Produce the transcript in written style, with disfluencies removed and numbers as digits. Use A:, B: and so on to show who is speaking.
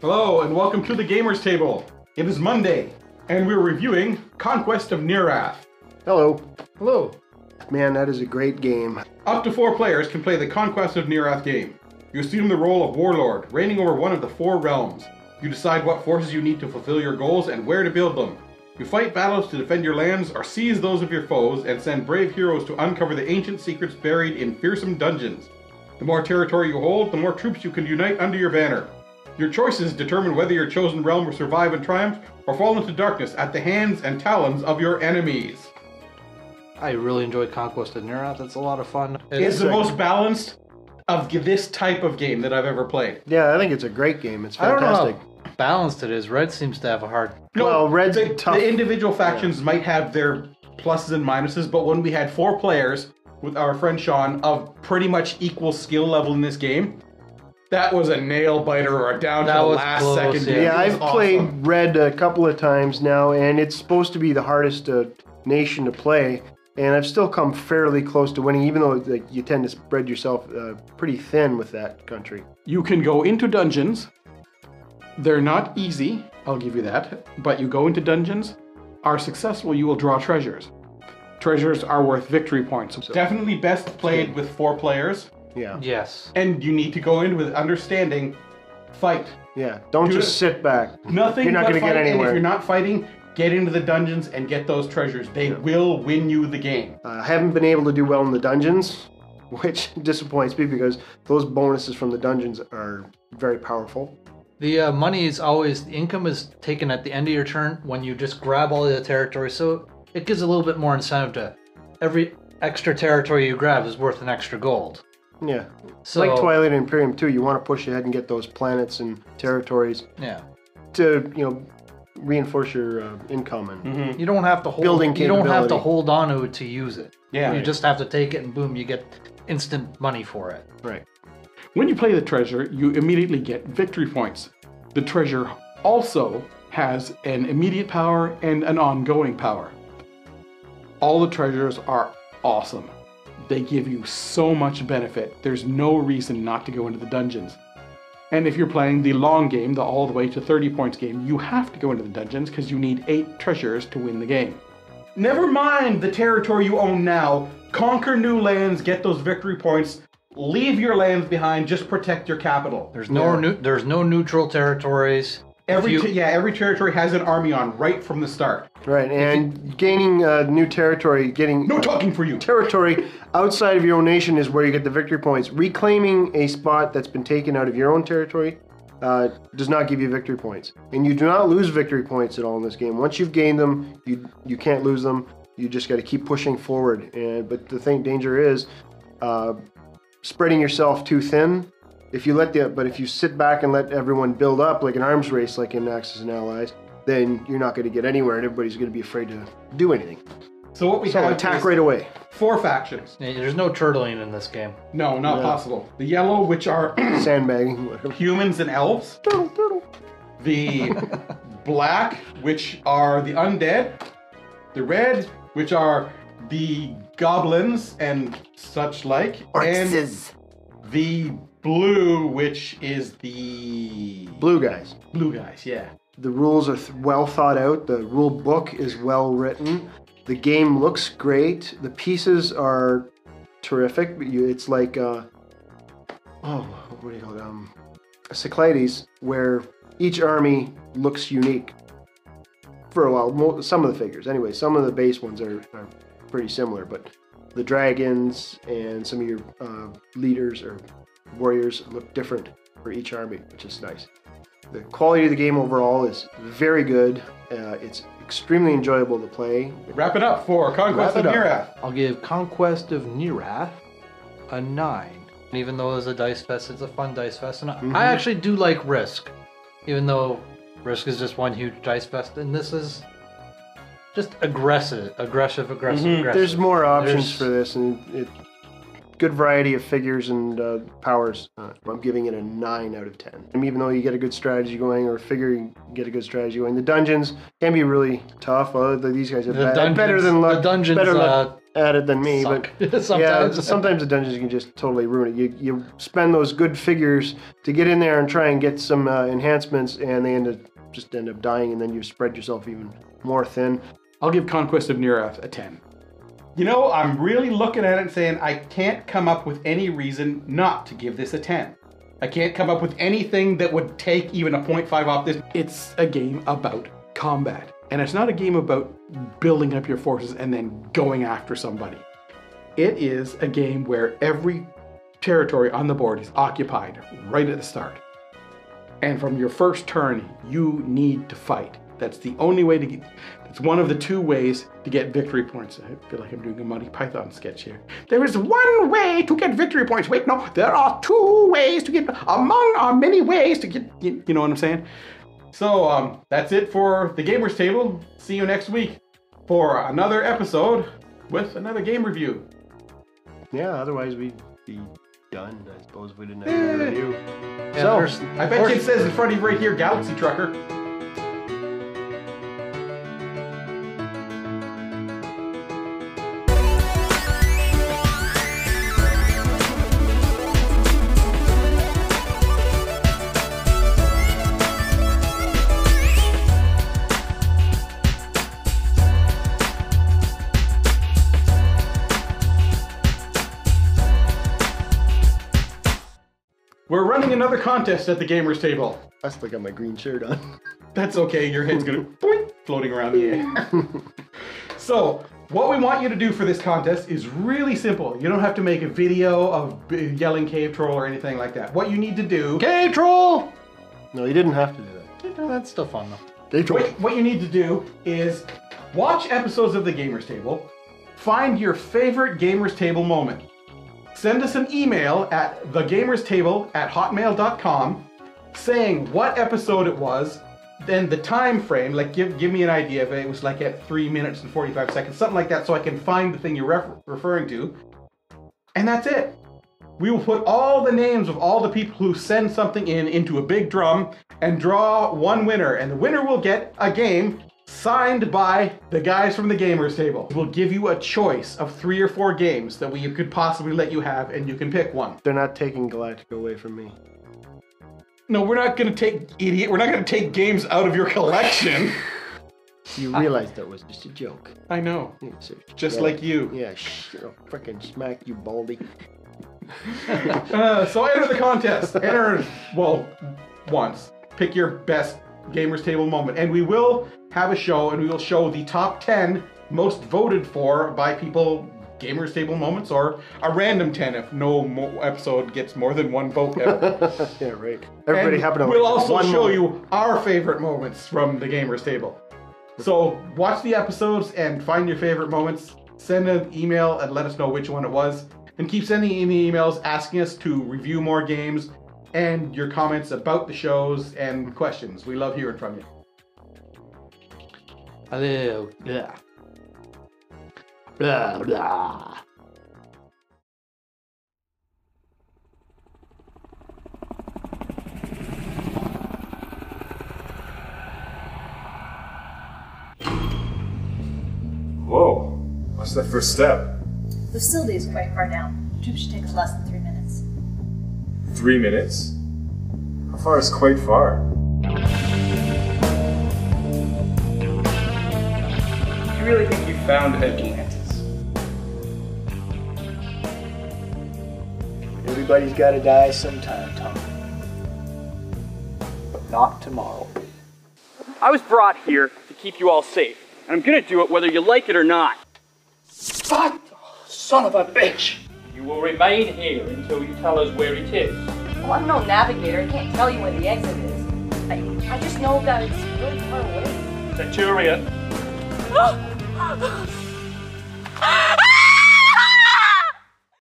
A: Hello, and welcome to the Gamers Table. It is Monday, and we're reviewing Conquest of Nerath.
B: Hello.
C: Hello.
B: Man, that is a great game.
A: Up to 4 players can play the Conquest of Nerath game. You assume the role of warlord, reigning over one of the 4 realms. You decide what forces you need to fulfill your goals and where to build them. You fight battles to defend your lands or seize those of your foes and send brave heroes to uncover the ancient secrets buried in fearsome dungeons. The more territory you hold, the more troops you can unite under your banner. Your choices determine whether your chosen realm will survive and triumph or fall into darkness at the hands and talons of your enemies.
C: I really enjoyed Conquest of Nerath. It's a lot of fun.
A: It's the most balanced of this type of game that I've ever played.
B: Yeah, I think it's a great game. It's
C: I don't
B: fantastic.
C: know how balanced it is. Red seems to have a hard...
B: Well, Red's
A: the,
B: tough.
A: The individual factions might have their pluses and minuses, but when we had 4 players with our friend Sean of pretty much equal skill level in this game, that was a nail biter or a down to the last
C: close,
A: second game.
B: Yeah,
A: It was
B: I've
A: awesome.
B: played Red a couple of times now, and it's supposed to be the hardest nation to play. And I've still come fairly close to winning, even though you tend to spread yourself pretty thin with that country.
A: You can go into dungeons. They're not easy, I'll give you that. But you go into dungeons, are successful, you will draw treasures. Treasures are worth victory points. So definitely best played with 4 players.
B: Yeah.
C: Yes.
A: And you need to go in with understanding, fight.
B: Yeah. Don't
A: Do
B: just
A: it.
B: sit back.
A: Nothing
B: You're not
A: but
B: going to
A: fight,
B: get
A: and
B: anywhere.
A: if you're not fighting, get into the dungeons and get those treasures. They will win you the game.
B: I haven't been able to do well in the dungeons, which disappoints me because those bonuses from the dungeons are very powerful.
C: The money is always... The income is taken at the end of your turn when you just grab all the territory. So it gives a little bit more incentive to... Every extra territory you grab is worth an extra gold.
B: Yeah.
C: So,
B: Like Twilight Imperium too, you want to push ahead and get those planets and territories
C: Yeah.
B: to, reinforce your income and
C: You don't have to hold...
B: Building
C: You don't have to
B: capability.
C: hold on to it to use it.
A: Yeah.
C: You just have to take it and boom, you get instant money for it.
B: right.
A: When you play the treasure, you immediately get victory points. The treasure also has an immediate power and an ongoing power. All the treasures are awesome. They give you so much benefit. There's no reason not to go into the dungeons. And if you're playing the long game, the all the way to 30 points game, you have to go into the dungeons because you need 8 treasures to win the game. Never mind the territory you own now. Conquer new lands, get those victory points. Leave your lands behind, just protect your capital.
C: There's no neutral territories.
A: Every territory has an army on right from the start.
B: Right, and gaining new territory, getting
A: No talking for you.
B: territory outside of your own nation is where you get the victory points. Reclaiming a spot that's been taken out of your own territory does not give you victory points. And you do not lose victory points at all in this game. Once you've gained them, you can't lose them. You just got to keep pushing forward. But the danger is spreading yourself too thin. If you sit back and let everyone build up like an arms race, like in Axis and Allies, then you're not going to get anywhere, and everybody's going to be afraid to do anything.
A: So what we
B: So
A: have
B: attack
A: is
B: right away.
A: 4 factions.
C: There's no turtling in this game.
A: No, not possible. The yellow, which are
B: Sandbagging. Whatever.
A: humans and elves. The black, which are the undead. The red, which are the goblins and such like. And the blue, which is the...
B: Blue guys.
A: Blue guys, yeah.
B: The rules are well thought out. The rule book is well written. The game looks great. The pieces are terrific. It's like, what do you call it? Cyclades, where each army looks unique. For a while, some of the figures. Anyway, some of the base ones are pretty similar, but the dragons and some of your leaders or warriors look different for each army, which is nice. The quality of the game overall is very good. It's extremely enjoyable to play.
A: Wrap it up for Conquest of Nerath.
C: I'll give Conquest of Nerath a 9. Even though it's a dice fest, it's a fun dice fest. And I actually do like Risk. Even though Risk is just one huge dice fest, and this is just aggressive.
B: There's more options for this, and good variety of figures and powers. I'm giving it a 9 out of 10. And even though you get a good strategy going, or figure you get a good strategy going, the dungeons can be really tough. These guys are better than luck.
C: The dungeons
B: better luck. at it than me,
C: Suck.
B: but
C: Sometimes.
B: yeah, sometimes the dungeons can just totally ruin it. You spend those good figures to get in there and try and get some enhancements, and they end up dying, and then you spread yourself even more thin.
A: I'll give Conquest of Nerath a 10. You know, I'm really looking at it and saying I can't come up with any reason not to give this a 10. I can't come up with anything that would take even a 0.5 off this. It's a game about combat. And it's not a game about building up your forces and then going after somebody. It is a game where every territory on the board is occupied right at the start. And from your first turn, you need to fight. That's the only way to get, it's one of the two ways to get victory points. I feel like I'm doing a Monty Python sketch here. There is one way to get victory points. Wait, no, there are two ways to get, among our many ways to get, you know what I'm saying? So that's it for the Gamers Table. See you next week for another episode with another game review.
B: Yeah, otherwise we'd be done, I suppose, if we didn't have a review.
C: Yeah,
B: So,
A: I bet you it says in front of you right here, Galaxy Trucker. We're running another contest at the Gamers Table.
B: I still got my green shirt on.
A: That's okay, your head's gonna boink, floating around the air. So, what we want you to do for this contest is really simple. You don't have to make a video of yelling cave troll or anything like that. What you need to do...
C: Cave troll!
B: No, you didn't have to do that.
C: Cave troll, that's still fun though.
B: Cave troll.
A: What you need to do is watch episodes of the Gamers Table, find your favorite Gamers Table moment. Send us an email at thegamerstable@hotmail.com saying what episode it was, then the time frame, like give me an idea if it was like at 3 minutes and 45 seconds, something like that, so I can find the thing you're referring to. And that's it. We will put all the names of all the people who send something into a big drum and draw one winner, and the winner will get a game signed by the guys from the Gamers Table. We'll give you a choice of 3 or 4 games that we could possibly let you have, and you can pick one.
B: They're not taking Galactica away from me.
A: No, we're not gonna take, idiot, we're not gonna take games out of your collection.
B: You realize that was just a joke.
A: I know,
B: Yeah, so,
A: just
B: yeah,
A: like you.
B: Yeah, frickin' smack you, Baldy.
A: So enter the contest. Enter, well, once. Pick your best Gamers Table moment, and we will have a show, and we will show the top 10 most voted for by people Gamers Table moments, or a random 10 if no episode gets more than 1 vote ever.
B: Yeah, right. Everybody happen to
A: we'll also show
B: moment.
A: you our favorite moments from the Gamers Table. So watch the episodes and find your favorite moments. Send an email and let us know which one it was. And keep sending in the emails asking us to review more games and your comments about the shows and questions. We love hearing from you.
C: Hello. Blah. Blah, blah.
D: Whoa, what's that first step?
E: The facility is quite far down. The trip should take us less than 3 minutes.
D: 3 minutes? How far is quite far?
F: You really think you found Atlantis?
G: Everybody's gotta die sometime, Tom. But not tomorrow.
F: I was brought here to keep you all safe, and I'm gonna do it whether you like it or not.
G: Fuck! Son of a bitch!
F: You will remain here until you tell us where it is.
E: Well, I'm no navigator. I can't tell you where the exit is. I just know that it's really far away.
F: Centurion.